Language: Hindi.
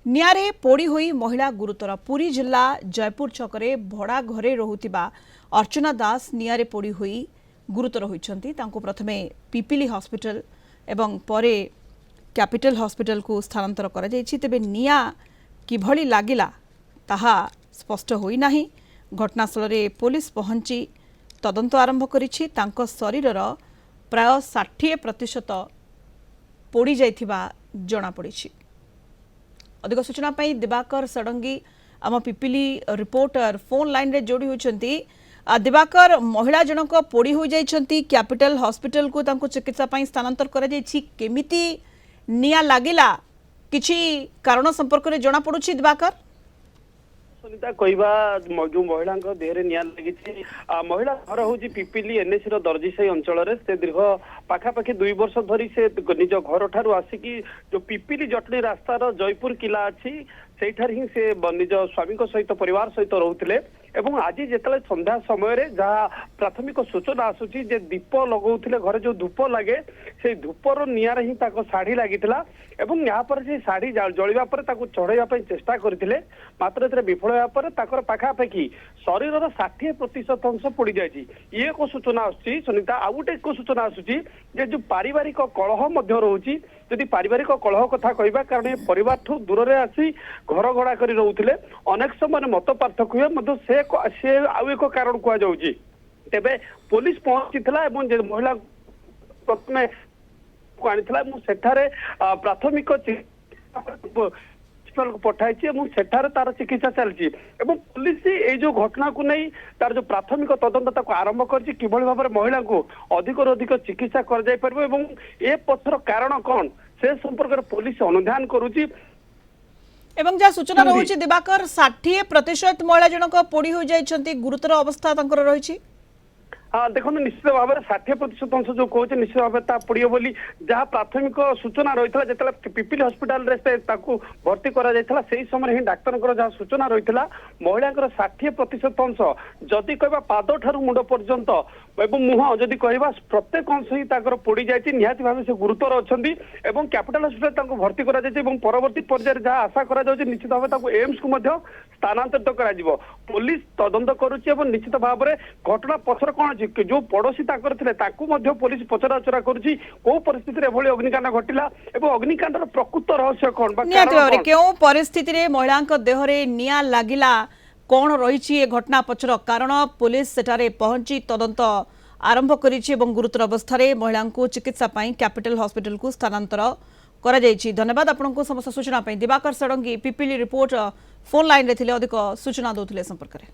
निआरे पोड़ी हुई महिला गुरुतर पुरी जिला जयपुर छकरे भड़ा घरे रहुतिबा अर्चना दास निआरे पोड़ी हुई गुरुतर होइछंती। तांको प्रथमे पिपिली हॉस्पिटल एवं परे कैपिटल हॉस्पिटल को स्थानांतर करा जायछि। तेबे निया किभଳି लागिला ताहा स्पष्ट होई नाही। घटनास्थल रे पुलिस पहुंची तदंत आरंभ करिछि। तांको शरीरर प्राय 60% पोड़ी जाइथिबा जणा पड़िछि। अधिक सूचना पाई दिवाकर षडंगी आम पिपिली रिपोर्टर फोन लाइन रे जोड़ी होइछंती। दिवाकर, महिला जनक पोड़ी हो जाइछंती, कैपिटल हॉस्पिटल को तांको चिकित्सा पाई स्थानांतर करा जाइछि। केमिति निया लागिला किछि कारण संपर्क रे जणा पड़ुछि दिवाकर? सुनीता कहवा जो महिला देहरे निया लगी महिला घर हूँ पिपिली एनएसी दर्जीसाई अंचल से दीर्घ पाखापाखि 2 वर्ष धरी से निज घर ठारू आसिकी जो पिपिली जटनी रास्तार जयपुर किला अच्छी सेठार ही से निज स्वामी सहित परिवार सहित रोते एवं आज जिते संध्या समय जहाँ प्राथमिक सूचना आसूची जे दीप लगौले घरे जो धूप लगे से धूपर निआर ही शाढ़ी लगी एवं यहाँ पर से शाढ़ी जलिबा पर चढ़ाइबा चेष्टा करते मात्र विफल होगा पाखापाखि शरीर 60% अंश पोड़ी जाए। ये को सूचना आसूची सुनीता आउ गोटे को सूचना आसूची जो पारिवारिक कलह रोचे जदि पारिवारिक कलह कथा कहवा कारण ये परिवार ठू दूर से आसी घर भड़ा कर रोते अनेक समय मत पार्थक्य हुए से आउ एक कारण कहुच्छी। तेबे पुलिस पहुंची महिला प्रथम आनी प्राथमिक पठाई सेठारे तार चिकित्सा चलती पुलिस ये जो घटना को नहीं तार जो प्राथमिक तदंत आरंभ कर भाव में महिला को अधिक अधिक चिकित्सा कर पछर कारण कौन से संपर्क में पुलिस अनुधान करुच्ची। एवं जहाँ सूचना रही दिवाकर 60% महिला जनक पोड़ी हो जाइछंती, गुरुतर अवस्था तांकर रही। हाँ देखो निश्चित भाव में 60% अंश जो कहे निश्चित भाव में पड़ो बोली जहाँ प्राथमिक सूचना रही है जो पिपिली हॉस्पिटल भर्ती करा से समय ही डाक्तर जहाँ सूचना रही है महिला 60% अंश जदि कह पाद ठार मुंड पर्यंत एवं मुह जदि कह प्रत्येक अंश ही पोड़ी जाए निहाती भाव से गुरुतर अच्छा कैपिटल हॉस्पिटल भर्ती करा परवर्ती पर्यायर जहाँ आशा करा निश्चित भाव एम्स को स्थानांतरित कर पुलिस तदंत करुच्ची निश्चित भाव में घटना पछर कौन जो पड़ोशी पुलिस पचराउचरा करुच्ची कौ परिस्थिति एभली अग्निकांड घटिला एवं अग्निकांडर प्रकृत रहस्य कौन क्यों परिस्थिति महिला देहरे निया लागिला कौन रही घटना पछर कारण पुलिस सेठारे पहुंची तदंत आरंभ करिछि एवं गुरुतर अवस्था महिला को चिकित्सा पाई कैपिटल हॉस्पिटल को स्थानांतर करा जायछि। धन्यवाद आपनको समस्त सूचना पाई। Diwakar Sadangi Pipili report phone line रे थिले अधिक सूचना दोथिले संपर्क रे।